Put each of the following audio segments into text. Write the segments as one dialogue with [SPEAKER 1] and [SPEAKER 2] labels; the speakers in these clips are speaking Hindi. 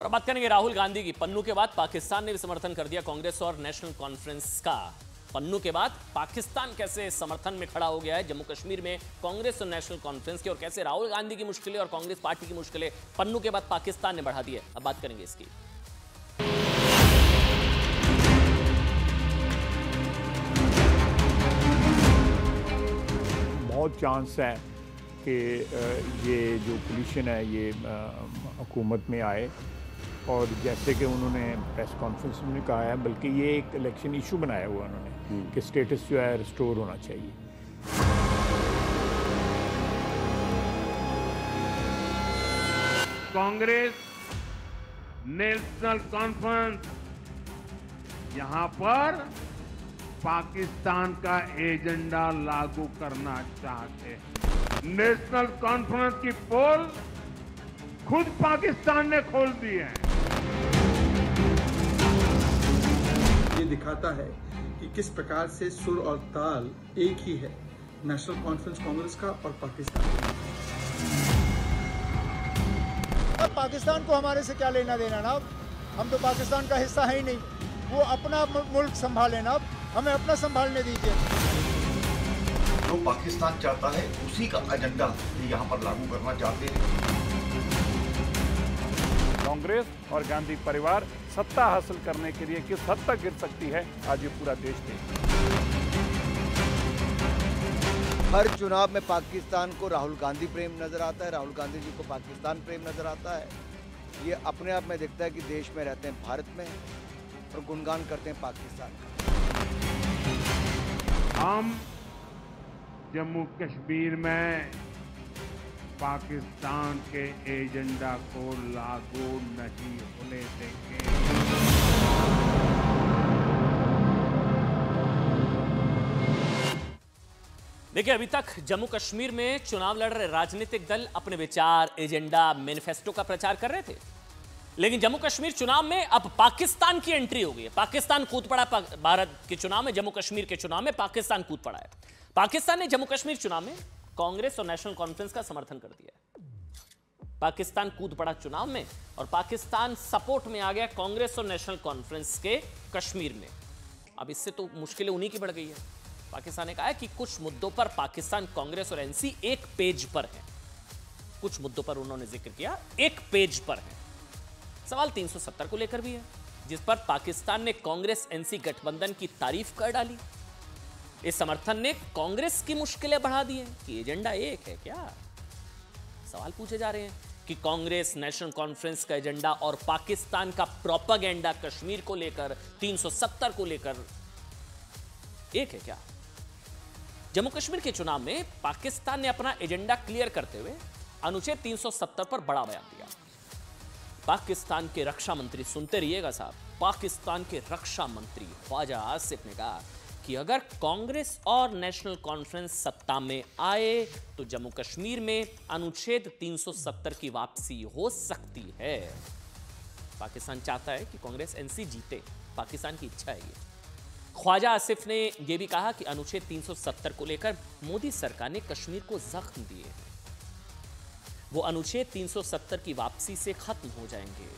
[SPEAKER 1] और बात करेंगे राहुल गांधी की। पन्नू के बाद पाकिस्तान ने भी समर्थन कर दिया कांग्रेस और नेशनल कॉन्फ्रेंस का। पन्नू के बाद पाकिस्तान कैसे समर्थन में खड़ा हो गया है जम्मू कश्मीर में कांग्रेस और नेशनल कॉन्फ्रेंस की, और कैसे राहुल गांधी की मुश्किलें और कांग्रेस पार्टी की मुश्किलें पन्नू के बाद पाकिस्तान ने बढ़ा दी है। अब बात करेंगे इसकी।
[SPEAKER 2] बहुत चांस है कि ये जो पोजीशन है ये हुकूमत में आए, और जैसे कि उन्होंने प्रेस कॉन्फ्रेंस में कहा है, बल्कि ये एक इलेक्शन इशू बनाया हुआ उन्होंने कि स्टेटस जो है रिस्टोर होना चाहिए।
[SPEAKER 3] कांग्रेस नेशनल कॉन्फ्रेंस यहां पर पाकिस्तान का एजेंडा लागू करना चाहते हैं। नेशनल कॉन्फ्रेंस की पोल खुद पाकिस्तान ने खोल दी है।
[SPEAKER 4] ये दिखाता है कि किस प्रकार से सुर और ताल एक ही है, नेशनल कॉन्फ्रेंस कांग्रेस का और पाकिस्तान का।
[SPEAKER 5] अब पाकिस्तान को हमारे से क्या लेना देना ना, हम तो पाकिस्तान का हिस्सा है ही नहीं। वो अपना मुल्क संभाले ना, हमें अपना संभालने दीजिए।
[SPEAKER 6] जो पाकिस्तान चाहता है उसी का एजेंडा यहाँ पर लागू करना चाहते हैं।
[SPEAKER 2] कांग्रेस और गांधी परिवार सत्ता हासिल करने के लिए किस हद तक गिर सकती है, आज ये पूरा देश देख।
[SPEAKER 7] हर चुनाव में पाकिस्तान को राहुल गांधी प्रेम नजर आता है, राहुल गांधी जी को पाकिस्तान प्रेम नजर आता है। ये अपने आप में दिखता है कि देश में रहते हैं भारत में और गुणगान करते हैं पाकिस्तान का।
[SPEAKER 3] हम जम्मू कश्मीर में पाकिस्तान के एजेंडा को लागू नहीं होने देंगे।
[SPEAKER 1] देखिए, अभी तक जम्मू कश्मीर में चुनाव लड़ रहे राजनीतिक दल अपने विचार, एजेंडा, मैनिफेस्टो का प्रचार कर रहे थे, लेकिन जम्मू कश्मीर चुनाव में अब पाकिस्तान की एंट्री हो गई है। पाकिस्तान कूद पड़ा भारत के चुनाव में, जम्मू कश्मीर के चुनाव में पाकिस्तान कूद पड़ा है। पाकिस्तान ने जम्मू कश्मीर चुनाव में कांग्रेस और नेशनल कॉन्फ्रेंस का समर्थन कर दिया है। पाकिस्तान कूद पड़ा चुनाव में और पाकिस्तान सपोर्ट में आ गया कांग्रेस और नेशनल कॉन्फ्रेंस के कश्मीर में। अब इससे तो मुश्किलें उन्हीं की बढ़ गई है। पाकिस्तान ने कहा है कि कुछ मुद्दों पर पाकिस्तान, कांग्रेस और एनसी एक पेज पर है। कुछ मुद्दों पर उन्होंने जिक्र किया, एक पेज पर है। सवाल 370 को लेकर भी है, जिस पर पाकिस्तान ने कांग्रेस एनसी गठबंधन की तारीफ कर डाली। इस समर्थन ने कांग्रेस की मुश्किलें बढ़ा दी हैं कि एजेंडा एक है क्या। सवाल पूछे जा रहे हैं कि कांग्रेस, नेशनल कॉन्फ्रेंस का एजेंडा और पाकिस्तान का प्रोपेगेंडा कश्मीर को लेकर, 370 को लेकर एक है क्या। जम्मू कश्मीर के चुनाव में पाकिस्तान ने अपना एजेंडा क्लियर करते हुए अनुच्छेद 370 पर बड़ा बयान दिया। पाकिस्तान के रक्षा मंत्री, सुनते रहिएगा साहब, पाकिस्तान के रक्षा मंत्री ख्वाजा आसिफ ने कहा कि अगर कांग्रेस और नेशनल कॉन्फ्रेंस सत्ता में आए तो जम्मू कश्मीर में अनुच्छेद 370 की वापसी हो सकती है। पाकिस्तान चाहता है कि कांग्रेस एनसी जीते, पाकिस्तान की इच्छा है ये। ख्वाजा आसिफ ने यह भी कहा कि अनुच्छेद 370 को लेकर मोदी सरकार ने कश्मीर को जख्म दिए हैं, वो अनुच्छेद 370 की वापसी से खत्म हो जाएंगे।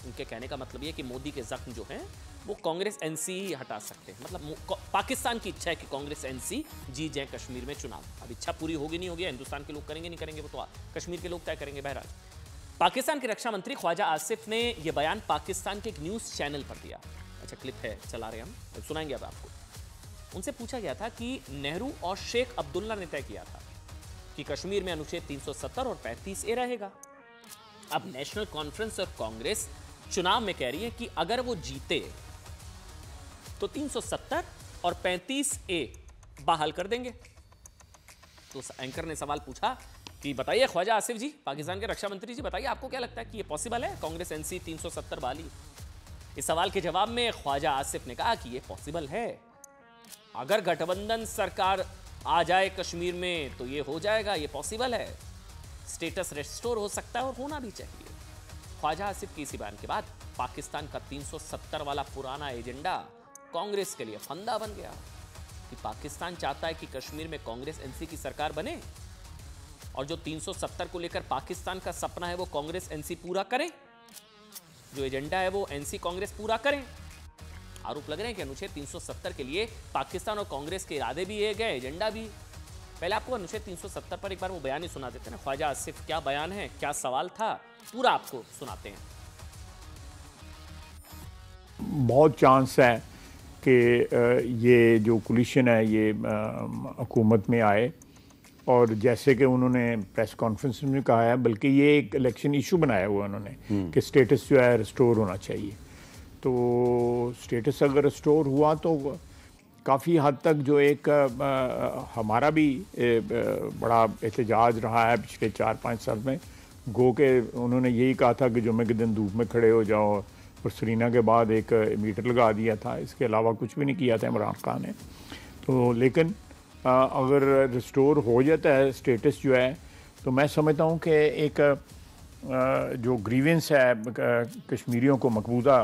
[SPEAKER 1] उनके कहने का मतलब यह कि मोदी के जख्म जो हैं वो कांग्रेस एनसी ही हटा सकते हैं। मतलब पाकिस्तान की इच्छा है कि कांग्रेस एनसी जीत जाए कश्मीर में चुनाव। अब इच्छा पूरी होगी नहीं होगी, हिंदुस्तान के लोग करेंगे नहीं करेंगे, वो तो कश्मीर के लोग तय करेंगे। बहरहाल, पाकिस्तान के रक्षा मंत्री ख्वाजा आसिफ ने यह बयान पाकिस्तान के एक न्यूज चैनल पर दिया। अच्छा, क्लिप है, चला रहे हम, सुनाएंगे अब आपको। उनसे पूछा गया था कि नेहरू और शेख अब्दुल्ला ने तय किया था कि कश्मीर में अनुच्छेद 370 और 35A रहेगा। अब नेशनल कॉन्फ्रेंस और कांग्रेस चुनाव में कह रही है कि अगर वो जीते तो 370 और 35A बहाल कर देंगे। तो एंकर ने सवाल पूछा कि बताइए ख्वाजा आसिफ जी, पाकिस्तान के रक्षा मंत्री जी, बताइए आपको क्या लगता है कि ये पॉसिबल है, कांग्रेस एनसी 370 बहाली। इस सवाल के जवाब में ख्वाजा आसिफ ने कहा कि ये पॉसिबल है। अगर गठबंधन सरकार आ जाए कश्मीर में तो ये हो जाएगा, ये पॉसिबल है। स्टेटस रिस्टोर हो सकता है और होना भी चाहिए। ख्वाजा आसिफ की इसी बयान के बाद पाकिस्तान का 370 वाला पुराना एजेंडा कांग्रेस के लिए फंदा बन गया कि पाकिस्तान चाहता है कि कश्मीर में कांग्रेस एनसी की सरकार बने और जो 370 को लेकर पाकिस्तान का सपना है वो कांग्रेस एनसी पूरा करे। जो एजेंडा है वो एनसी कांग्रेस पूरा करें। आरोप लग रहे हैं कि अनुच्छेद 370 के लिए पाकिस्तान और कांग्रेस के इरादे भी एक है, एजेंडा भी। पहले आपको अनुच्छेद 370 पर एक बार वो बयान ही सुना देते हैं ना, ख्वाजा आसिफ, क्या बयान है, क्या सवाल था, पूरा आपको सुनाते हैं।
[SPEAKER 2] बहुत चांस है कि ये जो कोलिशन है ये हुकूमत में आए, और जैसे कि उन्होंने प्रेस कॉन्फ्रेंस में कहा है, बल्कि ये एक इलेक्शन इशू बनाया हुआ उन्होंने कि स्टेटस जो है रिस्टोर होना चाहिए। तो स्टेटस अगर रिस्टोर हुआ तो काफ़ी हद तक जो एक हमारा भी बड़ा एहतजाज रहा है पिछले 4-5 साल में, गो के उन्होंने यही कहा था कि जुम्मे के दिन धूप में खड़े हो जाओ, और सरीना के बाद एक मीटर लगा दिया था, इसके अलावा कुछ भी नहीं किया था इमरान खान ने। तो लेकिन अगर रिस्टोर हो जाता है स्टेटस जो है, तो मैं समझता हूँ कि एक जो ग्रीवेंस है कश्मीरियों को, मकबूजा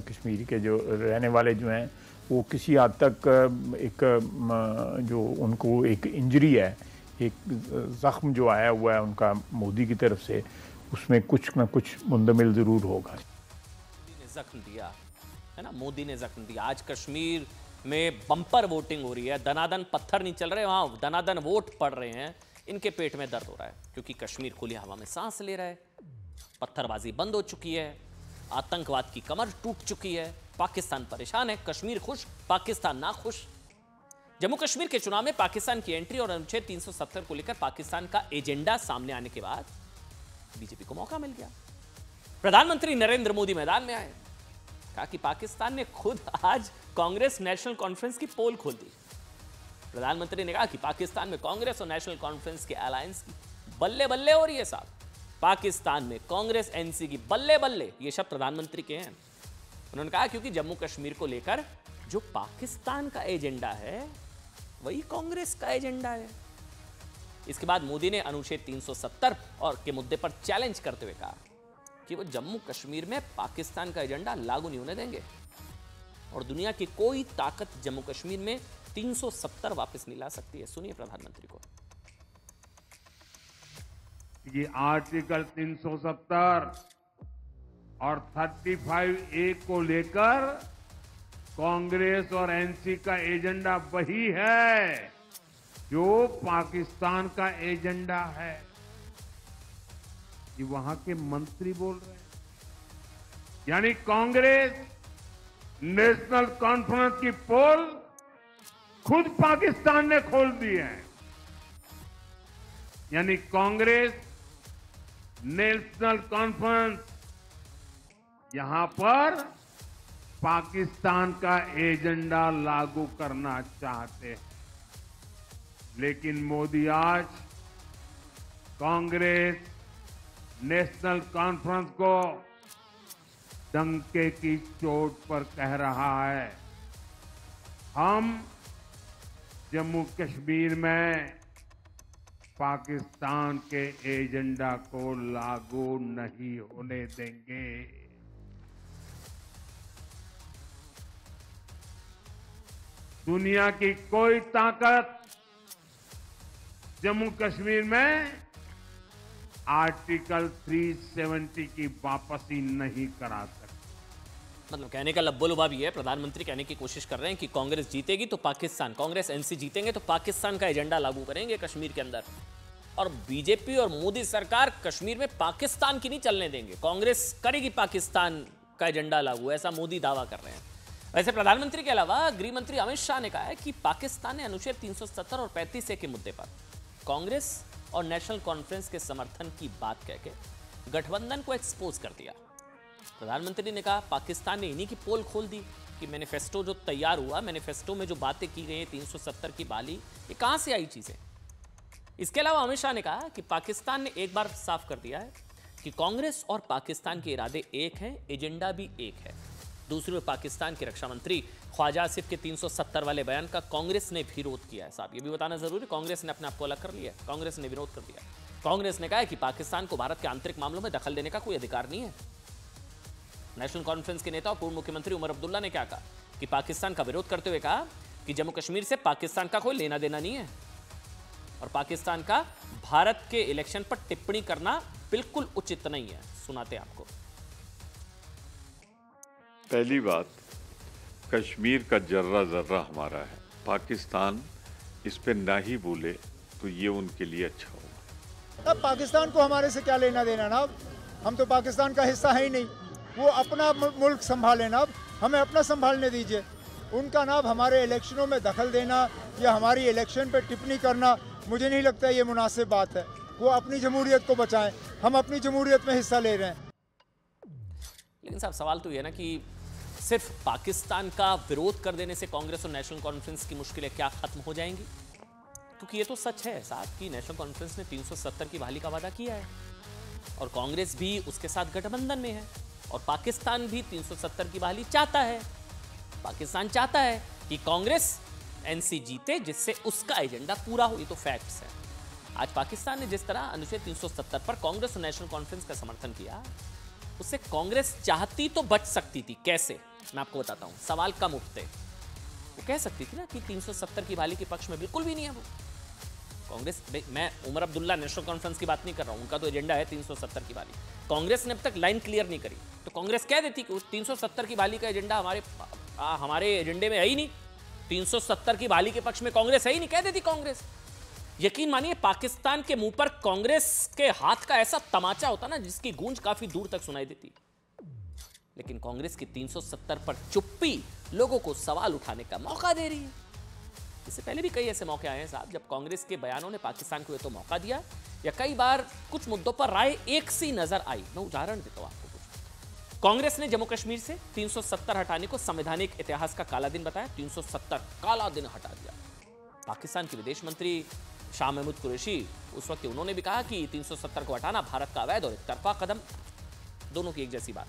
[SPEAKER 2] कश्मीर के जो रहने वाले जो हैं, वो किसी हद तक एक जो उनको एक इंजरी है, एक ज़ख्म जो आया हुआ है उनका मोदी की तरफ से, उसमें कुछ ना कुछ मुंदमिल ज़रूर होगा।
[SPEAKER 1] मोदी ने जख्म दिया है ना, मोदी ने जख्म दिया। आज कश्मीर में बम्पर वोटिंग हो रही है, दनादन पत्थर नहीं चल रहे वहाँ, दनादन वोट पड़ रहे हैं। इनके पेट में दर्द हो रहा है क्योंकि कश्मीर खुली हवा में सांस ले रहा है, पत्थरबाजी बंद हो चुकी है, आतंकवाद की कमर टूट चुकी है, पाकिस्तान परेशान है, कश्मीर खुश, पाकिस्तान ना खुश। जम्मू कश्मीर के चुनाव में पाकिस्तान की एंट्री और अनुच्छेद 370 को लेकर पाकिस्तान का एजेंडा सामने आने के बाद बीजेपी को मौका मिल गया। प्रधानमंत्री नरेंद्र मोदी मैदान में आए, कहा कि पाकिस्तान ने खुद आज कांग्रेस नेशनल कॉन्फ्रेंस की पोल खोल दी। प्रधानमंत्री ने कहा कि पाकिस्तान में कांग्रेस और नेशनल कॉन्फ्रेंस के अलायंस की बल्ले बल्ले हो रही है साहब। पाकिस्तान में कांग्रेस एनसी की बल्ले बल्ले, ये शब्द प्रधानमंत्री के हैं। उन्होंने कहा क्योंकि जम्मू कश्मीर को लेकर जो पाकिस्तान का एजेंडा है वही कांग्रेस का एजेंडा है। इसके बाद मोदी ने अनुच्छेद 370 और के मुद्दे पर चैलेंज करते हुए कहा कि वो जम्मू कश्मीर में पाकिस्तान का एजेंडा लागू नहीं होने देंगे और दुनिया की कोई ताकत जम्मू कश्मीर में 370 वापस नहीं ला सकती है। सुनिए प्रधानमंत्री को।
[SPEAKER 3] ये आर्टिकल 370 और 35A को लेकर कांग्रेस और एनसी का एजेंडा वही है जो पाकिस्तान का एजेंडा है। ये वहां के मंत्री बोल रहे हैं। यानी कांग्रेस नेशनल कॉन्फ्रेंस की पोल खुद पाकिस्तान ने खोल दी है। यानी कांग्रेस नेशनल कॉन्फ्रेंस यहां पर पाकिस्तान का एजेंडा लागू करना चाहते हैं, लेकिन मोदी आज कांग्रेस नेशनल कॉन्फ्रेंस को डंके की चोट पर कह रहा है, हम जम्मू कश्मीर में पाकिस्तान के एजेंडा को लागू नहीं होने देंगे। दुनिया की कोई ताकत जम्मू कश्मीर में आर्टिकल 370 की वापसी नहीं करा सकती।
[SPEAKER 1] मतलब कहने का लब्बो लुबा भी है। प्रधानमंत्री कहने की कोशिश कर रहे हैं कि कांग्रेस जीतेगी तो पाकिस्तान, कांग्रेस एनसी जीतेंगे तो पाकिस्तान का एजेंडा लागू करेंगे कश्मीर के अंदर, और बीजेपी और मोदी सरकार कश्मीर में पाकिस्तान की नहीं चलने देंगे, कांग्रेस करेगी पाकिस्तान का एजेंडा लागू, ऐसा मोदी दावा कर रहे हैं। वैसे प्रधानमंत्री के अलावा गृह मंत्री अमित शाह ने कहा है कि पाकिस्तान ने अनुच्छेद 370 और 35A के मुद्दे पर कांग्रेस और नेशनल कॉन्फ्रेंस के समर्थन की बात कहकर गठबंधन को एक्सपोज कर दिया। प्रधानमंत्री ने कहा पाकिस्तान ने इन्हीं की पोल खोल दी कि मैनिफेस्टो जो तैयार हुआ, मैनिफेस्टो में जो बातें की गई हैं 370 की बाली, ये कहां से आई चीजें। इसके अलावा अमित शाह ने कहा कि पाकिस्तान ने एक बार साफ कर दिया है कि कांग्रेस और पाकिस्तान के इरादे एक हैं, एजेंडा भी एक है। दूसरी ओर पाकिस्तान के रक्षा मंत्री ख्वाजा आसिफ के 370 वाले बयान का कांग्रेस ने विरोध किया है। साहब ये भी बताना जरूरी, कांग्रेस ने अपने आप को अलग कर लिया, कांग्रेस ने विरोध कर दिया। कांग्रेस ने कहा है कि पाकिस्तान को भारत के आंतरिक मामलों में दखल देने का कोई अधिकार नहीं है। नेशनल कॉन्फ्रेंस के नेता और पूर्व मुख्यमंत्री उमर अब्दुल्ला ने क्या कहा कि पाकिस्तान का विरोध करते हुए कहा कि जम्मू कश्मीर से पाकिस्तान का कोई लेना देना नहीं है और पाकिस्तान का भारत के इलेक्शन पर टिप्पणी करना बिल्कुल उचित नहीं है। सुनाते हैं आपको।
[SPEAKER 8] पहली बात, कश्मीर का जर्रा जर्रा हमारा है। पाकिस्तान इस पे ना ही बोले तो ये उनके लिए अच्छा होगा।
[SPEAKER 5] अब पाकिस्तान को हमारे से क्या लेना देना ना, हम तो पाकिस्तान का हिस्सा है ही नहीं। वो अपना मुल्क संभाले ना, हमें अपना संभालने दीजिए। उनका ना हमारे इलेक्शनों में दखल देना या हमारी इलेक्शन पे टिप्पणी करना, मुझे नहीं लगता ये मुनासिब बात है। वो अपनी जमहूरियत को बचाएं, हम अपनी जमहूरियत में हिस्सा ले रहे हैं।
[SPEAKER 1] लेकिन साहब सवाल तो ये ना कि सिर्फ पाकिस्तान का विरोध कर देने से कांग्रेस और नेशनल कॉन्फ्रेंस की मुश्किलें क्या खत्म हो जाएंगी? क्योंकि ये तो सच है साहब कि नेशनल कॉन्फ्रेंस ने 370 की बहाली का वादा किया है और कांग्रेस भी उसके साथ गठबंधन में है और पाकिस्तान भी 370 की बहाली चाहता है। पाकिस्तान चाहता है कि कांग्रेस एनसी जीते जिससे उसका एजेंडा पूरा हो। ये तो फैक्ट्स है। आज पाकिस्तान ने जिस तरह अनुच्छेद 370 पर कांग्रेस और नेशनल कॉन्फ्रेंस का समर्थन किया, उससे कांग्रेस चाहती तो बच सकती थी। कैसे, मैं आपको बताता हूं। सवाल कम उठते। वो कह सकती थी ना कि 370 की बहाली के पक्ष में बिल्कुल भी नहीं है वो कांग्रेस। मैं उमर अब्दुल्ला नेशनल कॉन्फ्रेंस की बात नहीं कर रहा हूं, उनका तो एजेंडा है 370 की बहाली। कांग्रेस ने अब तक लाइन क्लियर नहीं करी, तो कांग्रेस कह देती कि 370 की बहाली का एजेंडा हमारे एजेंडे में है ही नहीं, 370 की बहाली के पक्ष में कांग्रेस है ही नहीं, कह देती कांग्रेस। यकीन मानिए पाकिस्तान के मुंह पर कांग्रेस के हाथ का ऐसा तमाचा होता ना जिसकी गूंज काफी दूर तक सुनाई देती। लेकिन कांग्रेस की 370 पर चुप्पी लोगों को सवाल उठाने का मौका दे रही है। इससे पहले भी कई ऐसे मौके आए हैं साहब जब कांग्रेस के बयानों ने पाकिस्तान को ये तो मौका दिया या कई बार कुछ मुद्दों पर राय एक सी नजर आई। मैं उदाहरण देता हूं आपको कुछ। कांग्रेस ने जम्मू कश्मीर से 370 हटाने को संवैधानिक इतिहास का काला दिन बताया। 370 काला दिन हटा दिया। पाकिस्तान के विदेश मंत्री शाह महमूद कुरैशी उस वक्त उन्होंने भी कहा कि 370 को हटाना भारत का अवैध और एकतरफा कदम, दोनों की एक जैसी बात।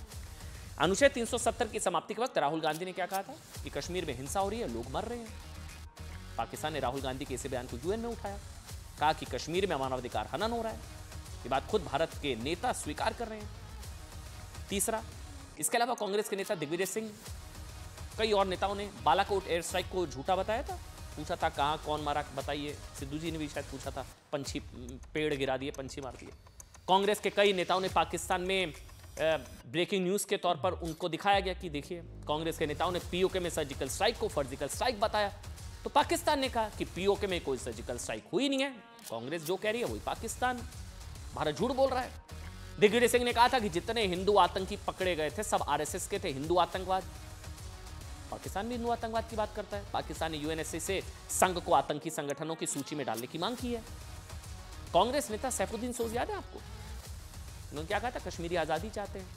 [SPEAKER 1] अनुच्छेद 370 की समाप्ति के वक्त राहुल गांधी ने क्या कहा था कि कश्मीर में हिंसा हो रही है, लोग मर रहे हैं। पाकिस्तान ने राहुल गांधी के इस बयान को यूएन में उठाया, कहा कि कश्मीर में मानवाधिकार हनन हो रहा है। ये बात खुद भारत के नेता स्वीकार कर रहे हैं। तीसरा, इसके अलावा कांग्रेस के नेता दिग्विजय सिंह, कई और नेताओं ने बालाकोट एयर स्ट्राइक को झूठा बताया था। पूछा था कहाँ कौन मारा बताइए, सिद्धू जी ने भी शायद पूछा था। पंछी, पेड़ गिरा दिए, पंछी मार दिए। कांग्रेस के कई नेताओं ने पाकिस्तान में ब्रेकिंग न्यूज़ के तौर पर उनको दिखाया गया कि देखिए कांग्रेस के नेताओं ने पीओके में सर्जिकल स्ट्राइक को सर्जिकल स्ट्राइक बताया, तो पाकिस्तान ने कहा कि पीओके में कोई सर्जिकल स्ट्राइक हुई नहीं है। कांग्रेस जो कह रही है वही पाकिस्तान, भारत झूठ बोल रहा है। दिग्विजय सिंह ने कहा था कि जितने हिंदू आतंकी पकड़े गए थे सब आरएसएस के थे, हिंदू आतंकवाद। पाकिस्तान भी हिंदू आतंकवाद की बात करता है। पाकिस्तान ने यूएनएससी से संघ को आतंकी संगठनों की सूची में डालने की मांग की है। कांग्रेस नेता सैफुद्दीन सोज याद है आपको, उन्होंने क्या कहा था, कश्मीरी आजादी चाहते हैं।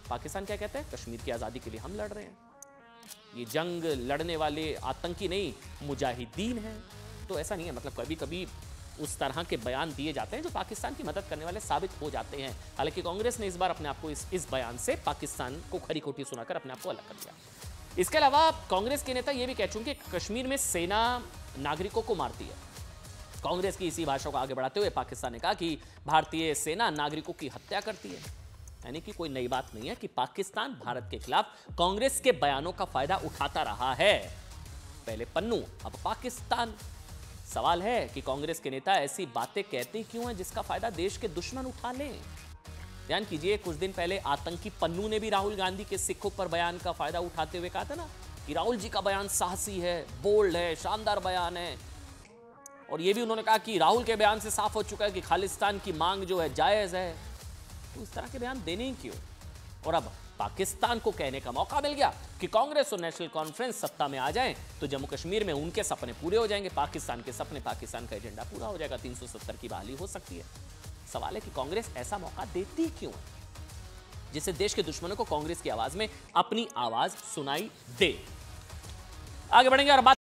[SPEAKER 1] पाकिस्तान क्या कहता है, कश्मीर की आजादी के लिए हम लड़ रहे हैं। ये जंग लड़ने वाले आतंकी नहीं, मुजाहिदीन हैं। तो ऐसा नहीं है, मतलब कभी कभी उस तरह के बयान दिए जाते हैं जो पाकिस्तान की मदद करने वाले साबित हो जाते हैं। हालांकि कांग्रेस ने इस बार अपने आप को इस बयान से पाकिस्तान को खरी खोटी सुनाकर अपने आप को अलग कर दिया। इसके अलावा कांग्रेस के नेता ये भी कह चुके कि कश्मीर में सेना नागरिकों को मारती है। कांग्रेस की इसी भाषा को आगे बढ़ाते हुए पाकिस्तान ने कहा कि भारतीय सेना नागरिकों की हत्या करती है। यानी कि कोई नई बात नहीं है कि पाकिस्तान भारत के खिलाफ कांग्रेस के बयानों का फायदा उठाता रहा है। पहले पन्नू, अब पाकिस्तान। सवाल है कि कांग्रेस के नेता ऐसी बातें कहते क्यों हैं जिसका फायदा देश के दुश्मन उठा लें। ध्यान कीजिए, कुछ दिन पहले आतंकी पन्नू ने भी राहुल गांधी के सिखों पर बयान का फायदा उठाते हुए कहा था ना कि राहुल जी का बयान साहसी है, बोल्ड है, शानदार बयान है। और यह भी उन्होंने कहा कि राहुल के बयान से साफ हो चुका है कि खालिस्तान की मांग जो है जायज है। तो इस तरह के बयान देने ही क्यों? और अब पाकिस्तान को कहने का मौका मिल गया कि कांग्रेस और नेशनल कॉन्फ्रेंस सत्ता में आ जाएं तो जम्मू कश्मीर में उनके सपने पूरे हो जाएंगे, पाकिस्तान के सपने, पाकिस्तान का एजेंडा पूरा हो जाएगा, 370 की बहाली हो सकती है। सवाल है कि कांग्रेस ऐसा मौका देती क्यों है जिससे देश के दुश्मनों को कांग्रेस की आवाज में अपनी आवाज सुनाई दे। आगे बढ़ेंगे और बात